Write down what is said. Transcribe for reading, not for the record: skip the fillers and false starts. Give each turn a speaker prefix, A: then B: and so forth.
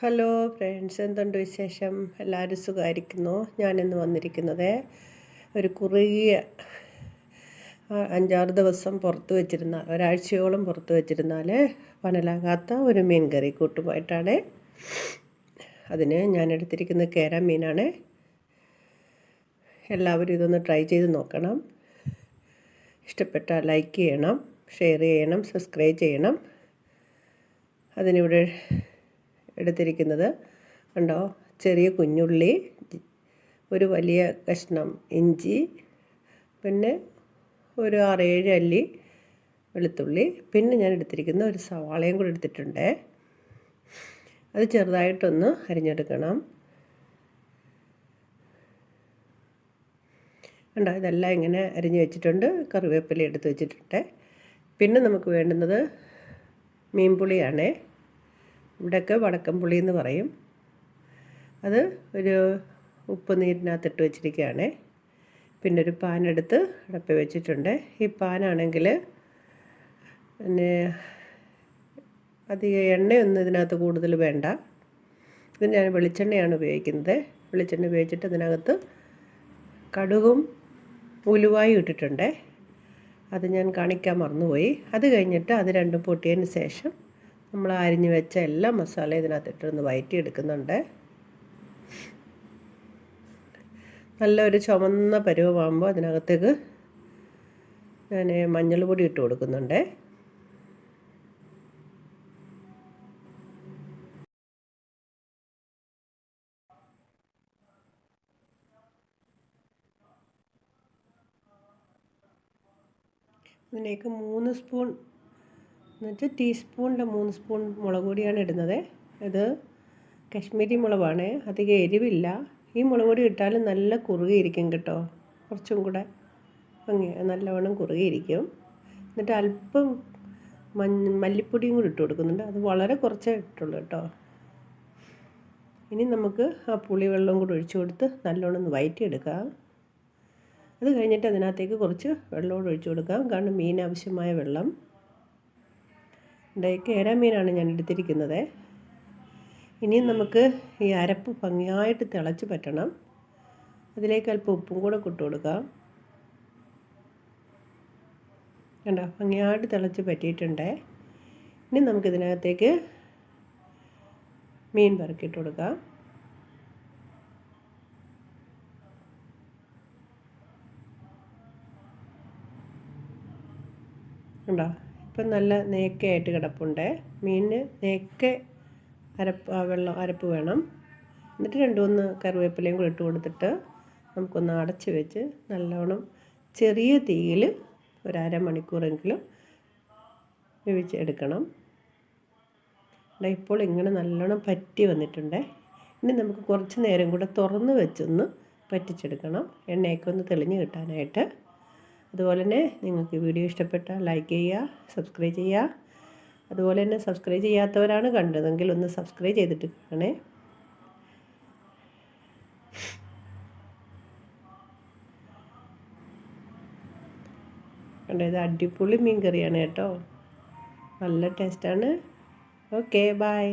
A: Hello friends, എന്തുണ്ട് വിശേഷം? എല്ലാവരും സുഖമായിരിക്കുന്നു. ഞാനിന്ന് വന്നിരിക്കുന്നത് ഒരു കുറുകിയ 5-6 ദിവസം പുറത്ത് വെച്ചിരുന്ന ഒരാഴ്ചയോളം പുറത്ത് വെച്ചിരുന്നാൽ പനലാകാത്ത ഒരു മീൻ കറി കൂട്ടുമായിട്ടാണ്. അതിന് ഞാൻ എടുത്തിരിക്കുന്നത് കേര മീനാണ്. എല്ലാവരും ഇതൊന്ന് ട്രൈ ചെയ്ത് നോക്കണം. ഇഷ്ടപ്പെട്ടാൽ ലൈക്ക് ചെയ്യണം, ഷെയർ ചെയ്യണം, സബ്സ്ക്രൈബ് ചെയ്യണം. അതിനിവിടെ എടുത്തിരിക്കുന്നത് കണ്ടോ, ചെറിയ കുഞ്ഞുള്ളി, ഒരു വലിയ കഷ്ണം ഇഞ്ചി, പിന്നെ ഒരു 6-7 അല്ലി വെളുത്തുള്ളി, പിന്നെ ഞാൻ എടുത്തിരിക്കുന്ന ഒരു സവാളയും കൂടി എടുത്തിട്ടുണ്ട്. അത് ചെറുതായിട്ടൊന്ന് അരിഞ്ഞെടുക്കണം. കണ്ടോ, ഇതെല്ലാം ഇങ്ങനെ അരിഞ്ഞ് വെച്ചിട്ടുണ്ട്. കറിവേപ്പില എടുത്ത് വെച്ചിട്ടുണ്ട്. പിന്നെ നമുക്ക് വേണ്ടുന്നത് മീൻപുളിയാണ്. ഇവിടെയൊക്കെ വടക്കൻപുളി എന്ന് പറയും. അത് ഒരു ഉപ്പ് നീരിനകത്തിട്ട് വെച്ചിരിക്കുകയാണ്. പിന്നെ ഒരു പാൻ എടുത്ത് അടപ്പ് വെച്ചിട്ടുണ്ട്. ഈ പാനാണെങ്കിൽ പിന്നെ അധികം എണ്ണയൊന്നും ഇതിനകത്ത് കൂടുതൽ വേണ്ട. ഇത് ഞാൻ വെളിച്ചെണ്ണയാണ് ഉപയോഗിക്കുന്നത്. വെളിച്ചെണ്ണ ഉപയോഗിച്ചിട്ട് ഇതിനകത്ത് കടുകും ഉലുവായും ഇട്ടിട്ടുണ്ട്. അത് ഞാൻ കാണിക്കാൻ മറന്നുപോയി. അത് കഴിഞ്ഞിട്ട് അത് രണ്ടും പൊട്ടിയതിന് ശേഷം നമ്മൾ അരിഞ്ഞ് വെച്ച എല്ലാ മസാല ഇതിനകത്തിട്ടൊന്ന് വഴറ്റിയെടുക്കുന്നുണ്ട്. നല്ലൊരു ചുവന്ന പരുവമാകുമ്പോൾ അതിനകത്തേക്ക് ഞാൻ മഞ്ഞൾ പൊടി ഇട്ട് കൊടുക്കുന്നുണ്ട്. ഇതിലേക്ക് 3 സ്പൂൺ എന്നുവെച്ചാൽ ടീസ്പൂണിൻ്റെ 3 സ്പൂൺ മുളക് പൊടിയാണ് ഇടുന്നത്. ഇത് കശ്മീരി മുളകാണ്, അധികം എരിവില്ല. ഈ മുളക് പൊടി ഇട്ടാലും നല്ല കുറുകിയിരിക്കും കേട്ടോ. കുറച്ചും കൂടെ ഭംഗി നല്ലവണ്ണം കുറുകിയിരിക്കും. എന്നിട്ട് അല്പം മല്ലിപ്പൊടിയും കൂടി ഇട്ട് കൊടുക്കുന്നുണ്ട്. അത് വളരെ കുറച്ചേ ഇട്ടുള്ളൂ കേട്ടോ. ഇനി നമുക്ക് ആ പുളിവെള്ളം കൂടി ഒഴിച്ചു കൊടുത്ത് നല്ലോണം ഒന്ന് വഴറ്റിയെടുക്കാം. അത് കഴിഞ്ഞിട്ട് അതിനകത്തേക്ക് കുറച്ച് വെള്ളം കൂടി ഒഴിച്ചു കൊടുക്കാം. കാരണം മീൻ ആവശ്യമായ വെള്ളം. കേര മീനാണ് ഞാൻ എടുത്തിരിക്കുന്നത്. ഇനി നമുക്ക് ഈ അരപ്പ് ഭംഗിയായിട്ട് തിളച്ച് പറ്റണം. അതിലേക്ക് അല്പം ഉപ്പും കൂടെ ഇട്ട് കൊടുക്കാം. കണ്ടോ, ഭംഗിയായിട്ട് തിളച്ച് പറ്റിയിട്ടുണ്ട്. ഇനി നമുക്കിതിനകത്തേക്ക് മീൻ പെറുക്കിയിട്ട് കൊടുക്കാം. കണ്ടോ, ഇപ്പം നല്ല നേക്കയായിട്ട് കിടപ്പുണ്ട്. മീനിന് നേക്കെ അരപ്പ് വേണം. എന്നിട്ട് 2-3 കറിവേപ്പിലയും കൂടി ഇട്ട് കൊടുത്തിട്ട് നമുക്കൊന്ന് അടച്ച് വെച്ച് നല്ലോണം ചെറിയ തീയിൽ ഒരു അരമണിക്കൂറെങ്കിലും വേവിച്ചെടുക്കണം. ഇപ്പോൾ ഇങ്ങനെ നല്ലോണം പറ്റി വന്നിട്ടുണ്ട്. ഇനി നമുക്ക് കുറച്ച് നേരം കൂടെ തുറന്ന് വെച്ചൊന്ന് പറ്റിച്ചെടുക്കണം, എണ്ണയൊക്കെ ഒന്ന് തെളിഞ്ഞ് കിട്ടാനായിട്ട്. അതുപോലെ തന്നെ നിങ്ങൾക്ക് വീഡിയോ ഇഷ്ടപ്പെട്ടാൽ ലൈക്ക് ചെയ്യുക, സബ്സ്ക്രൈബ് ചെയ്യുക. അതുപോലെ തന്നെ സബ്സ്ക്രൈബ് ചെയ്യാത്തവരാണ് കണ്ടതെങ്കിൽ ഒന്ന് സബ്സ്ക്രൈബ് ചെയ്തിട്ട് കാണണേ. കണ്ടോ, ഇത് അടിപൊളി മീൻ കറിയാണ് കേട്ടോ. നല്ല ടേസ്റ്റാണ്. Okay, by.